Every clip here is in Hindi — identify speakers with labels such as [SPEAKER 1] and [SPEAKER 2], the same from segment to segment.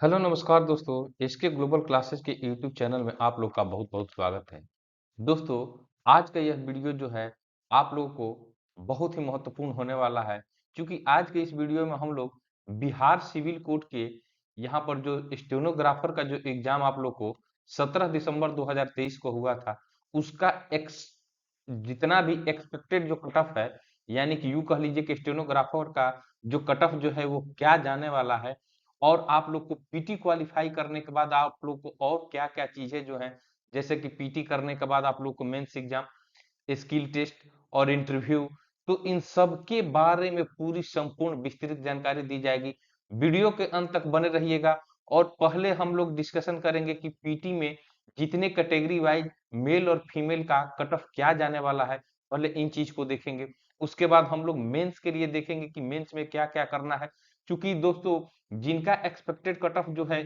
[SPEAKER 1] हेलो नमस्कार दोस्तों, एसके ग्लोबल क्लासेस के यूट्यूब चैनल में आप लोग का बहुत बहुत स्वागत है। दोस्तों, आज का यह वीडियो जो है आप लोगों को बहुत ही महत्वपूर्ण होने वाला है, क्योंकि आज के इस वीडियो में हम लोग बिहार सिविल कोड के यहाँ पर जो स्टेनोग्राफर का जो एग्जाम आप लोग को 17 दिसंबर 2023 को हुआ था, उसका एक्स जितना भी एक्सपेक्टेड जो कट ऑफ है, यानी कि यूं कह लीजिए कि स्टेनोग्राफर का जो कट ऑफ जो है वो क्या जाने वाला है, और आप लोग को पीटी क्वालिफाई करने के बाद आप लोग को और क्या-क्या चीजें जो हैं, जैसे कि पीटी करने के बाद आप लोग को मेंस एग्जाम, स्किल टेस्ट और इंटरव्यू, तो इन सब के बारे में पूरी संपूर्ण विस्तृत जानकारी दी जाएगी। वीडियो के अंत तक बने रहिएगा। और पहले हम लोग डिस्कशन करेंगे कि पीटी में जितने कैटेगरी वाइज मेल और फीमेल का कट ऑफ क्या जाने वाला है, पहले इन चीज को देखेंगे। उसके बाद हम लोग मेंस के लिए देखेंगे कि मेंस में क्या-क्या करना है, क्योंकि दोस्तों जिनका एक्सपेक्टेड कट ऑफ जो है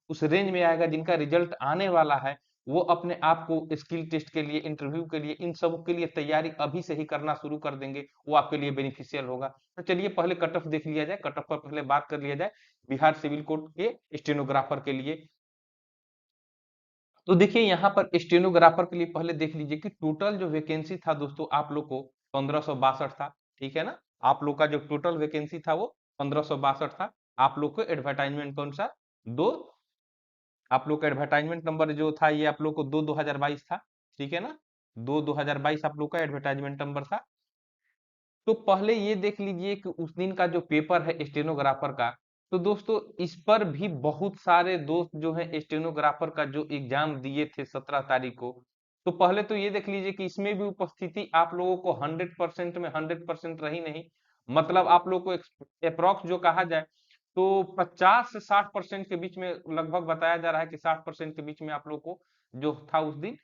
[SPEAKER 1] उस रेंज में आएगा, जिनका रिजल्ट आने वाला है, वो अपने आप को स्किल टेस्ट के लिए, इंटरव्यू के लिए, इन सब के लिए तैयारी अभी से ही करना शुरू कर देंगे, वो आपके लिए बेनिफिशियल होगा। तो चलिए पहले कट ऑफ देख लिया जाए, कट ऑफ पर पहले बात कर लिया जाए बिहार सिविल कोड के स्टेनोग्राफर के लिए। तो देखिए यहाँ पर स्टेनोग्राफर के लिए पहले देख लीजिए कि टोटल जो वैकेंसी था दोस्तों आप लोग को 1562 था, ठीक है ना। आप लोग का जो टोटल वैकेंसी था वो 1562 था। आप लोग को एडवर्टाइजमेंट कौन सा, दो, आप लोग का एडवर्टाइजमेंट नंबर जो था ये आप लोग को 2022 था, ठीक है ना। 2022 आप लोग का एडवर्टाइजमेंट नंबर था। तो पहले ये देख लीजिए कि उस दिन का जो पेपर है स्टेनोग्राफर का, तो दोस्तों इस पर भी बहुत सारे दोस्त जो है स्टेनोग्राफर का जो एग्जाम दिए थे 17 तारीख को। तो पहले तो ये देख लीजिए कि इसमें भी उपस्थिति आप लोगों को 100% में 100% रही नहीं। मतलब आप लोग को अप्रोक्स जो कहा जाए तो 50 से 60% के बीच में लगभग बताया जा रहा है कि 60% के बीच में आप लोग को जो था उस दिन,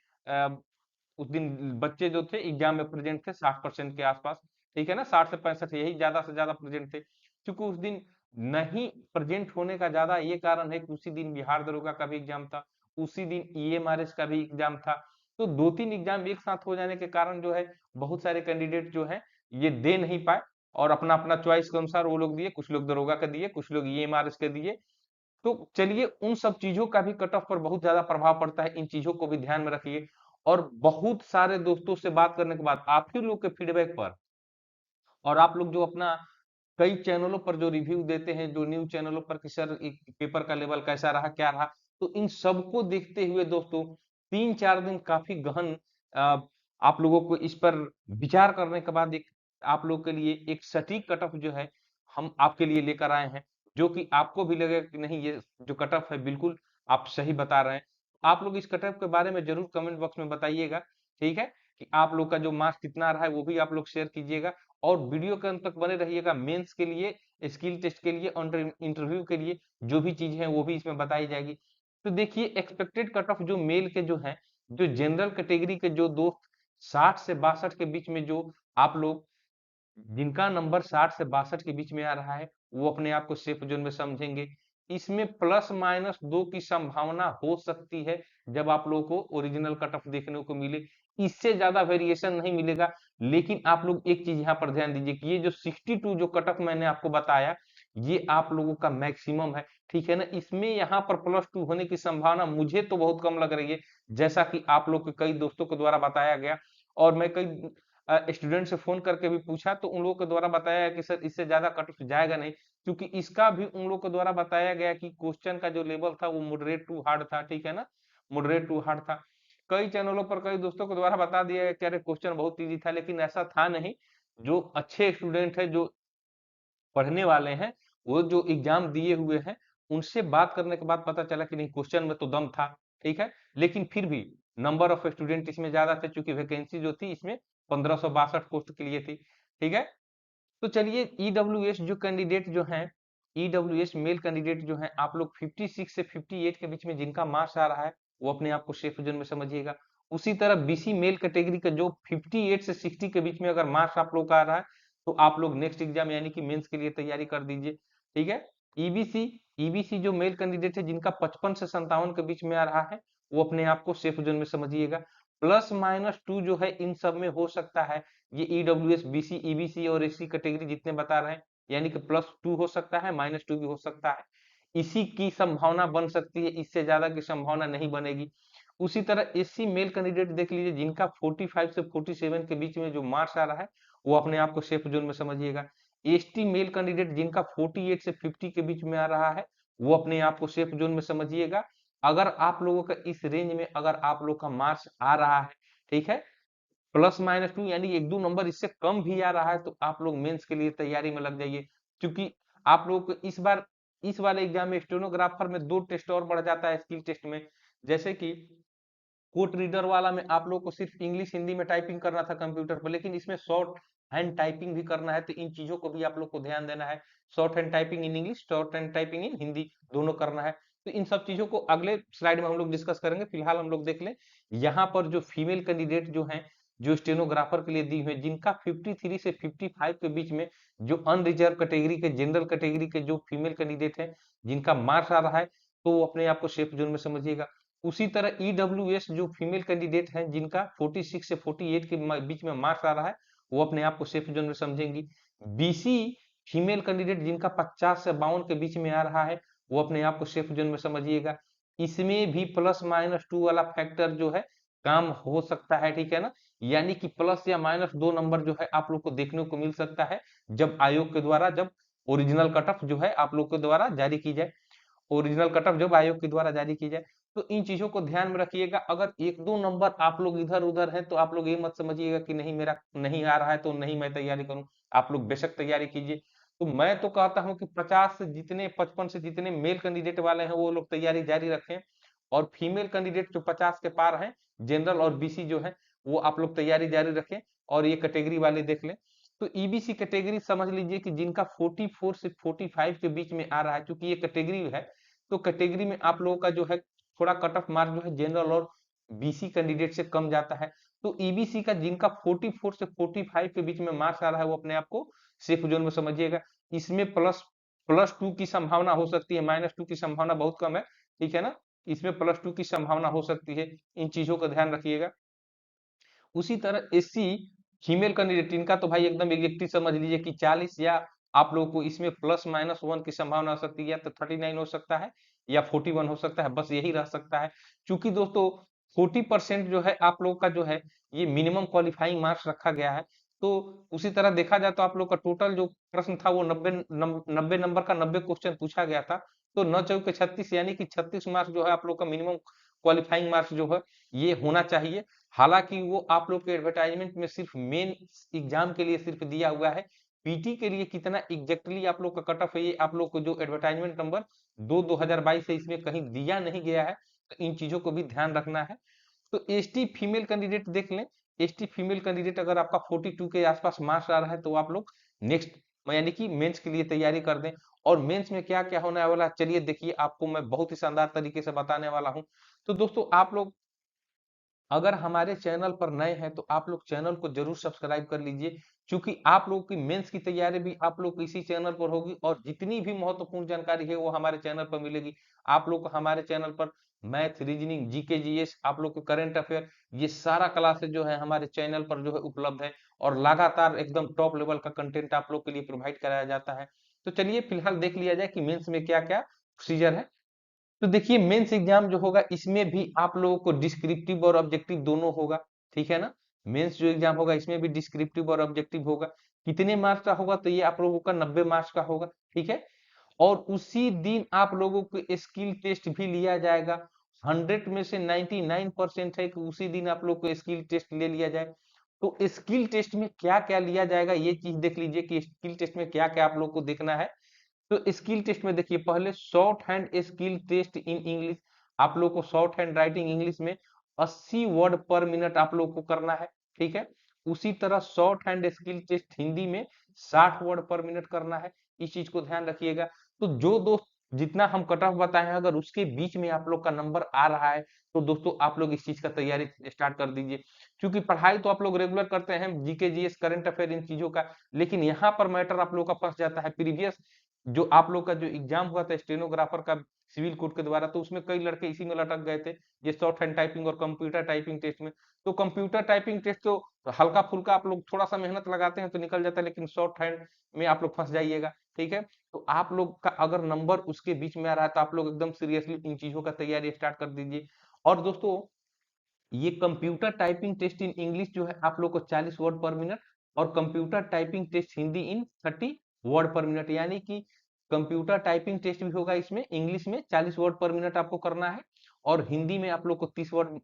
[SPEAKER 1] उस दिन बच्चे जो थे एग्जाम में प्रेजेंट थे 60% के आसपास, ठीक है ना। 60 से 65 यही ज्यादा से ज्यादा प्रेजेंट थे, क्योंकि उस दिन नहीं प्रेजेंट होने का ज्यादा ये कारण है कि उसी दिन बिहार दरोगा का भी एग्जाम था, उसी दिन ईएमआरएस का भी एग्जाम था। तो दो तीन एग्जाम एक साथ हो जाने के कारण जो है बहुत सारे कैंडिडेट जो है ये दे नहीं पाए, और अपना अपना चॉइस के अनुसार वो लोग दिए, कुछ लोग दरोगा का दिए, कुछ लोग ईएमआरएस के दिए। तो चलिए उन सब चीजों का भी कट ऑफ पर बहुत ज्यादा प्रभाव पड़ता है, इन चीजों को भी ध्यान में रखिए। और बहुत सारे दोस्तों से बात करने के बाद आप ही लोग के फीडबैक पर, और आप लोग जो अपना कई चैनलों पर जो रिव्यू देते हैं, जो न्यूज चैनलों पर कि सर एक पेपर का लेवल कैसा रहा, क्या रहा, तो इन सबको देखते हुए दोस्तों 3-4 दिन काफी गहन अ, आप लोगों को इस पर विचार करने के बाद एक आप लोग के लिए एक सटीक कट ऑफ जो है हम आपके लिए लेकर आए हैं, जो कि आपको भी लगेगा कि नहीं ये जो कट ऑफ है बिल्कुल आप सही बता रहे हैं। आप लोग इस कट ऑफ के बारे में जरूर कमेंट बॉक्स में बताइएगा, ठीक है, कि आप लोग का जो मार्क्स कितना रहा है वो भी आप लोग शेयर कीजिएगा। और वीडियो के अंत तक बने रहिएगा, मेंस के लिए, स्किल टेस्ट के लिए और इंटरव्यू के लिए जो भी चीज है वो भी इसमें बताई जाएगी। तो देखिए एक्सपेक्टेड कट ऑफ जो मेल के जो है, जो जनरल कैटेगरी के जो दोस्त 60 से 62 के बीच में, जो आप लोग जिनका नंबर 60 से 62 के बीच में आ रहा है, वो अपने आप को सेफ जोन में समझेंगे। इसमें प्लस माइनस 2 की संभावना हो सकती है जब आप लोगों को ओरिजिनल कट ऑफ देखने को मिले, इससे ज्यादा वेरिएशन नहीं मिलेगा। लेकिन आप लोग एक चीज यहाँ पर ध्यान दीजिए कि ये जो 62 जो कट ऑफ मैंने आपको बताया, ये आप लोगों का मैक्सिमम है, ठीक है ना। इसमें यहाँ पर +2 होने की संभावना मुझे तो बहुत कम लग रही है, जैसा कि आप लोग के कई दोस्तों के द्वारा बताया गया। और मैं कई स्टूडेंट से फोन करके भी पूछा तो उन लोगों के द्वारा बताया कि सर इससे ज्यादा कट ऑफ जाएगा नहीं, क्योंकि इसका भी उन लोगों के द्वारा बताया गया कि क्वेश्चन का जो लेवल था वो मॉडरेट टू हार्ड था, ठीक है ना, मॉडरेट टू हार्ड था। कई चैनलों पर कई दोस्तों के द्वारा बता दिया गया कि अरे क्वेश्चन बहुत इजी था, लेकिन ऐसा था नहीं। जो अच्छे स्टूडेंट है, जो पढ़ने वाले हैं, वो जो एग्जाम दिए हुए हैं, उनसे बात करने के बाद पता चला कि नहीं क्वेश्चन में तो दम था, ठीक है। लेकिन फिर भी नंबर ऑफ स्टूडेंट इसमें ज्यादा थे, क्योंकि वैकेंसी जो थी इसमें 1562 पोस्ट के लिए थी, ठीक है। तो चलिए ईडब्ल्यूएस जो कैंडिडेट जो हैं, ईडब्ल्यूएस मेल कैंडिडेट जो हैं, आप लोग 56 से 58 के बीच में जिनका मार्क्स आ रहा है वो अपने आप को सेफ जोन में समझिएगा। उसी तरह बीसी मेल कैटेगरी का जो 58 से 60 के बीच में अगर मार्क्स आप लोग का आ रहा है, तो आप लोग नेक्स्ट एग्जाम यानी कि मेंस के लिए तैयारी कर दीजिए, ठीक है। ईबीसी, ईबीसी जो मेल कैंडिडेट है जिनका 55 से 57 के बीच में आ रहा है, वो अपने आप को सेफ जोन में समझिएगा। +-2 जो है इन सब में हो सकता है, ये ईडब्ल्यूएस, बीसी, ईबीसी और एससी कैटेगरी जितने बता रहे हैं, यानी कि +2 हो सकता है, -2 भी हो सकता है। इसी की संभावना बन सकती है, इससे ज्यादा की संभावना नहीं बनेगी। उसी तरह एससी मेल कैंडिडेट देख लीजिए, जिनका 45 से 47 के बीच में जो मार्क्स आ रहा है वो अपने आप को सेफ जोन में समझिएगा। एसटी मेल कैंडिडेट जिनका 48 से 50 के बीच में आ रहा है वो अपने आप को सेफ जोन में समझिएगा। अगर आप लोगों का इस रेंज में अगर आप लोग का मार्क्स आ रहा है, ठीक है, प्लस माइनस टू यानी एक दो नंबर इससे कम भी आ रहा है, तो आप लोग मेंस के लिए तैयारी में लग जाइए। क्योंकि आप लोग को इस वाले एग्जाम में स्टेनोग्राफर में 2 टेस्ट और बढ़ जाता है स्किल टेस्ट में। जैसे कि कोट रीडर वाला में आप लोग को सिर्फ इंग्लिश हिंदी में टाइपिंग करना था कंप्यूटर पर, लेकिन इसमें शॉर्ट हैंड टाइपिंग भी करना है, तो इन चीजों को भी आप लोग को ध्यान देना है। Short hand typing in English, short hand typing in Hindi, दोनों करना है। तो इन सब चीजों को अगले स्लाइड में हम लोग डिस्कस करेंगे। फिलहाल हम लोग देख लें यहाँ पर जो फीमेल कैंडिडेट जो हैं, जो स्टेनोग्राफर के लिए दी हुई, जिनका 53 से 55 के बीच में जो अनरिजर्व कैटेगरी के, जनरल कैटेगरी के जो फीमेल कैंडिडेट हैं, जिनका मार्क्स आ रहा है, तो वो अपने आप को सेफ जोन में समझिएगा। उसी तरह ईडब्ल्यूएस जो फीमेल कैंडिडेट हैं, जिनका 46 से 48 के बीच में मार्क्स आ रहा है, वो अपने आप को सेफ जोन में समझेंगी। बीसी फीमेल कैंडिडेट जिनका 50 से 52 के बीच में आ रहा है, वो अपने आप को सेफ जोन में समझिएगा। इसमें भी प्लस माइनस टू वाला फैक्टर जो है काम हो सकता है, ठीक है ना, यानी कि प्लस या माइनस 2 नंबर जो है आप लोग को देखने को मिल सकता है जब आयोग के द्वारा, जब ओरिजिनल कट ऑफ जो है आप लोग के द्वारा जारी की जाए, ओरिजिनल कट ऑफ जब आयोग के द्वारा जारी की जाए। तो इन चीजों को ध्यान में रखिएगा। अगर एक दो नंबर आप लोग इधर उधर हैं तो आप लोग ये मत समझिएगा कि नहीं मेरा नहीं आ रहा है तो नहीं मैं तैयारी करूं। आप लोग बेशक तैयारी कीजिए। तो मैं तो कहता हूं कि 50 से जितने 55 से जितने मेल कैंडिडेट वाले हैं वो लोग तैयारी जारी रखें, और फीमेल कैंडिडेट जो 50 के पार हैं, जनरल और बीसी जो है, वो आप लोग तैयारी जारी रखें। और ये कैटेगरी वाले देख लें, तो ईबीसी कैटेगरी समझ लीजिए कि जिनका 44 से 45 के बीच में आ रहा है, क्योंकि ये कैटेगरी है, तो कैटेगरी में आप लोगों का जो है थोड़ा कट ऑफ मार्क जो है जनरल और बीसी कैंडिडेट से कम जाता है। तो ईबीसी का जिनका 44 से 45 के बीच में मार्क्स आ रहा है, वो अपने आप को सेफ जोन में समझिएगा। इसमें प्लस प्लस टू की संभावना हो सकती है, माइनस टू की संभावना बहुत कम है, ठीक है ना। इसमें प्लस टू की संभावना हो सकती है, इन चीजों का ध्यान रखिएगा। उसी तरह एससी फीमेल कैंडिडेट, इनका तो भाई एकदम एग्जैक्टली समझ लीजिए कि 40, या आप लोगों को इसमें प्लस माइनस 1 की संभावना हो सकती है, या तो 39 हो सकता है या 41 हो सकता है, बस यही रह सकता है। क्योंकि दोस्तों 40% जो है आप लोग का जो है ये मिनिमम क्वालिफाइंग मार्क्स रखा गया है। तो उसी तरह देखा जाए तो आप लोग का टोटल जो प्रश्न था वो 90 नंबर का 90 क्वेश्चन पूछा गया था। तो 9 चौके 36 यानी कि 36 मार्क्स जो है आप लोग का मिनिमम क्वालिफाइंग मार्क्स जो है ये होना चाहिए। हालांकि वो आप लोग के एडवर्टाइजमेंट में सिर्फ मेन एग्जाम के लिए सिर्फ दिया हुआ है। पीटी के लिए कितना एग्जैक्टली आप लोग का कट ऑफ है, ये आप लोग को जो एडवर्टाइजमेंट नंबर 2022 है इसमें कहीं दिया नहीं गया है। तो इन चीजों को भी ध्यान रखना है। तो एसटी फीमेल कैंडिडेट देख लें। एसटी फीमेल कैंडिडेट अगर आपका 42 के आसपास मार्क्स आ रहा है, तो आप लोग नेक्स्ट यानी कि मेंस के लिए तैयारी कर दें। और मेंस में क्या क्या होने वाला है, चलिए देखिए आपको मैं बहुत ही शानदार तरीके से बताने वाला हूं। तो दोस्तों आप लोग अगर हमारे चैनल पर नए हैं तो आप लोग चैनल को जरूर सब्सक्राइब कर लीजिए, क्योंकि आप लोग की मेंस की तैयारी भी आप लोग को इसी चैनल पर होगी, और जितनी भी महत्वपूर्ण जानकारी है वो हमारे चैनल पर मिलेगी। आप लोग को हमारे चैनल पर मैथ, रीजनिंग, जीके, जीएस, आप लोग को करंट अफेयर, ये सारा क्लासेस जो है हमारे चैनल पर जो है उपलब्ध है, और लगातार एकदम टॉप लेवल का कंटेंट आप लोग के लिए प्रोवाइड कराया जाता है। तो चलिए फिलहाल देख लिया जाए कि मेंस में क्या क्या प्रोसीजर है। तो देखिए मेंस एग्जाम जो होगा इसमें भी आप लोगों को डिस्क्रिप्टिव और ऑब्जेक्टिव दोनों होगा, ठीक है ना। मेंस जो एग्जाम होगा इसमें भी डिस्क्रिप्टिव और ऑब्जेक्टिव होगा। कितने मार्क्स का होगा, तो ये आप लोगों का 90 मार्क्स का होगा, ठीक है। और उसी दिन आप लोगों को स्किल टेस्ट भी लिया जाएगा। 100 में से 99% है कि उसी दिन आप लोग को स्किल टेस्ट ले लिया जाए। तो स्किल टेस्ट में क्या क्या लिया जाएगा ये चीज देख लीजिए कि स्किल टेस्ट में क्या क्या आप लोग को देखना है। तो स्किल टेस्ट में देखिए पहले shorthand skill test in English, आप लोग को शॉर्ट हैंड राइटिंग इंग्लिश में 80 वर्ड पर मिनट आप लोग को करना है, ठीक है। उसी तरह shorthand skill test Hindi में 60 वर्ड पर मिनट करना है। इस चीज को ध्यान रखिएगा। तो जो दोस्त जितना हम कट ऑफ बताए हैं, अगर उसके बीच में आप लोग का नंबर आ रहा है, तो दोस्तों आप लोग इस चीज का तैयारी स्टार्ट कर दीजिए। क्योंकि पढ़ाई तो आप लोग रेगुलर करते हैं, जीके, जीएस, करंट अफेयर, इन चीजों का, लेकिन यहाँ पर मैटर आप लोग का फंस जाता है प्रीवियस जो आप लोग का जो एग्जाम हुआ था स्टेनोग्राफर का सिविल कोड के द्वारा, तो उसमें कई लड़के इसी में लटक गए थे, ये शॉर्ट हैंड टाइपिंग और कंप्यूटर टाइपिंग टेस्ट में। तो कंप्यूटर टाइपिंग टेस्ट तो हल्का फुल्का आप लोग थोड़ा सा मेहनत लगाते हैं तो निकल जाता है, लेकिन शॉर्ट हैंड में आप लोग फंस जाइएगा। ठीक है। तो आप लोग का अगर नंबर उसके बीच में आ रहा है तो आप लोग एकदम सीरियसली इन चीजों का तैयारी स्टार्ट कर दीजिए। और दोस्तों ये computer typing test in English जो है आप लोग को 40 वर्ड पर मिनट, और कंप्यूटर टाइपिंग टेस्ट हिंदी इन 30 वर्ड पर मिनट, यानी कि कंप्यूटर टाइपिंग टेस्ट भी होगा इसमें इंग्लिश में 40 वर्ड पर मिनट आपको करना है, और हिंदी में आप लोग को 30 वर्ड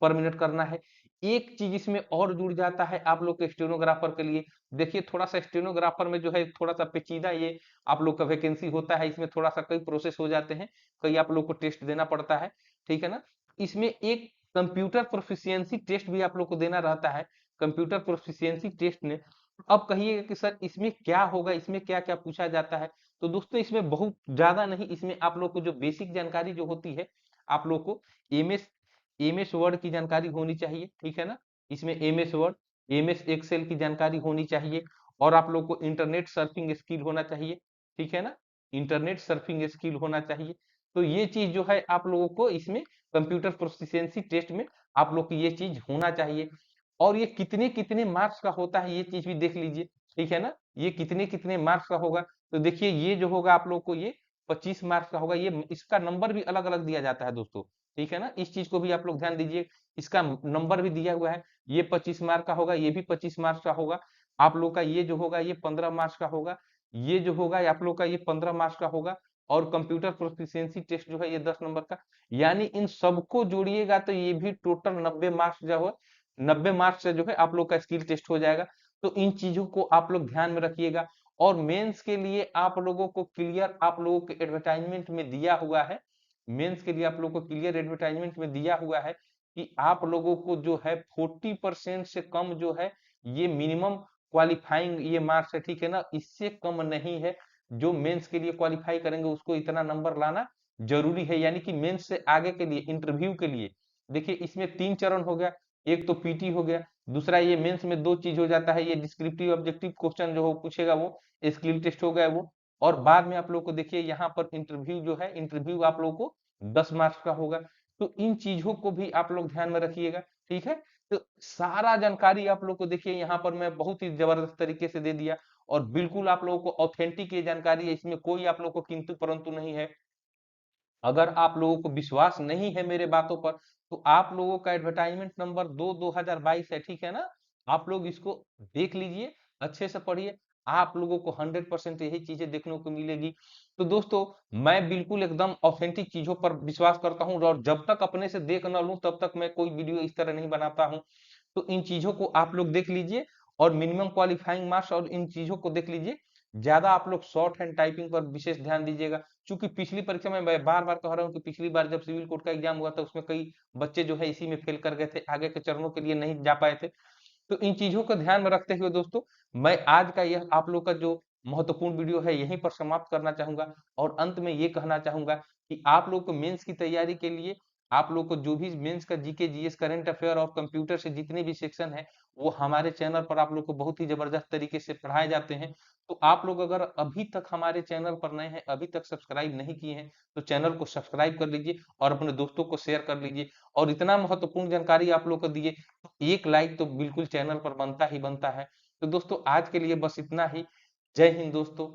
[SPEAKER 1] पर मिनट करना है। एक चीज इसमें और जुड़ जाता है आप लोग के स्टेनोग्राफर के लिए। देखिए थोड़ा सा स्टेनोग्राफर में जो है थोड़ा सा पेचीदा ये आप लोग का वैकेंसी होता है, इसमें थोड़ा सा कई प्रोसेस हो जाते हैं, कई आप लोग को टेस्ट देना पड़ता है, ठीक है ना। इसमें एक कंप्यूटर प्रोफिशिएंसी टेस्ट भी आप लोग को देना रहता है। कंप्यूटर प्रोफिशिएंसी टेस्ट में अब कहिएगा कि सर इसमें क्या होगा, इसमें क्या क्या पूछा जाता है। तो दोस्तों इसमें बहुत ज्यादा नहीं, इसमें आप लोग को जो बेसिक जानकारी जो होती है, आप लोग को एमएस एमएस वर्ड की जानकारी होनी चाहिए, ठीक है ना। इसमें एमएस वर्ड, एमएस एक्सेल की जानकारी होनी चाहिए, और आप लोग को इंटरनेट सर्फिंग स्किल होना चाहिए, ठीक है ना। इंटरनेट सर्फिंग स्किल होना चाहिए। तो ये चीज जो है आप लोगों को इसमें कंप्यूटर प्रोफिशिएंसी टेस्ट में आप लोग की ये चीज होना चाहिए। और ये कितने कितने मार्क्स का होता है ये चीज भी देख लीजिए, ठीक है ना। ये कितने कितने मार्क्स का होगा, तो देखिए ये जो होगा आप लोग को ये 25 मार्क्स का होगा। ये इसका नंबर भी अलग अलग दिया जाता है दोस्तों, ठीक है ना। इस चीज को भी आप लोग ध्यान दीजिए, इसका नंबर भी दिया हुआ है। ये 25 मार्क का होगा, ये भी 25 मार्क्स का होगा। आप लोग का ये जो होगा ये 15 मार्क्स का होगा। ये जो होगा आप लोग का ये 15 मार्क्स का होगा। और कंप्यूटर प्रोफिशिएंसी टेस्ट जो है ये 10 नंबर का। यानी इन सबको जोड़िएगा तो ये भी टोटल 90 मार्क्स जो है, 90 मार्क्स से जो है आप लोग का स्किल टेस्ट हो जाएगा। तो इन चीजों को आप लोग ध्यान में रखिएगा। और मेंस के लिए आप लोगों को क्लियर आप लोगों के एडवर्टाइजमेंट में दिया हुआ है, मेंस के लिए आप लोगों को क्लियर एडवर्टाइजमेंट में दिया हुआ है कि आप लोगों को जो है 40% से कम जो है ये मिनिमम क्वालिफाइंग ये मार्क्स है, ठीक है ना। इससे कम नहीं है। जो मेंस के लिए क्वालिफाई करेंगे उसको इतना नंबर लाना जरूरी है। यानी कि मेंस से आगे के लिए इंटरव्यू के लिए देखिए इसमें 3 चरण हो गया। एक तो पीटी हो गया, दूसरा ये मेंस में 2 चीज हो जाता है, ये डिस्क्रिप्टिव ऑब्जेक्टिव क्वेश्चन जो हो पूछेगा वो स्किल टेस्ट हो गया वो। और बाद में आप लोग को देखिए यहाँ पर इंटरव्यू जो है, इंटरव्यू आप लोग को 10 मार्क्स का होगा। तो इन चीजों को भी आप लोग ध्यान में रखिएगा, ठीक है। तो सारा जानकारी आप लोग को देखिए यहाँ पर मैं बहुत ही जबरदस्त तरीके से दे दिया, और बिल्कुल आप लोगों को ऑथेंटिक ये जानकारी है, इसमें कोई आप लोग को किंतु परंतु नहीं है। अगर आप लोगों को विश्वास नहीं है मेरे बातों पर, तो आप लोगों का एडवर्टाइजमेंट नंबर 2022 है, ठीक है ना। आप लोग इसको देख लीजिए, अच्छे से पढ़िए, आप लोगों को 100% यही चीजें देखने को मिलेगी। तो दोस्तों मैं बिल्कुल एकदम ऑथेंटिक चीजों पर विश्वास करता हूँ, और जब तक अपने से देख न लूं तब तक मैं कोई वीडियो इस तरह नहीं बनाता हूँ। तो इन चीजों को आप लोग देख लीजिए, और मिनिमम क्वालिफाइंग मार्क्स और इन चीजों को देख लीजिए। ज्यादा आप लोग शॉर्ट हैंड टाइपिंग पर विशेष ध्यान दीजिएगा, क्योंकि पिछली परीक्षा में मैं बार बार कह रहा हूँ कि पिछली बार जब सिविल कोर्ट का एग्जाम हुआ था उसमें कई बच्चे जो है इसी में फेल कर गए थे, आगे के चरणों के लिए नहीं जा पाए थे। तो इन चीजों को ध्यान में रखते हुए दोस्तों मैं आज का यह आप लोग का जो महत्वपूर्ण वीडियो है यहीं पर समाप्त करना चाहूंगा। और अंत में ये कहना चाहूंगा कि आप लोग को मेंस की तैयारी के लिए आप लोग को जो भी मेंस का जीके जीएस करंट अफेयर और कंप्यूटर से जितने भी सेक्शन है वो हमारे चैनल पर आप लोग को बहुत ही जबरदस्त तरीके से पढ़ाए जाते हैं। तो आप लोग अगर अभी तक हमारे चैनल पर नए हैं, अभी तक सब्सक्राइब नहीं किए हैं, तो चैनल को सब्सक्राइब कर लीजिए और अपने दोस्तों को शेयर कर लीजिए। और इतना महत्वपूर्ण जानकारी आप लोग को दिए तो एक लाइक तो बिल्कुल चैनल पर बनता ही बनता है। तो दोस्तों आज के लिए बस इतना ही। जय हिंद दोस्तों।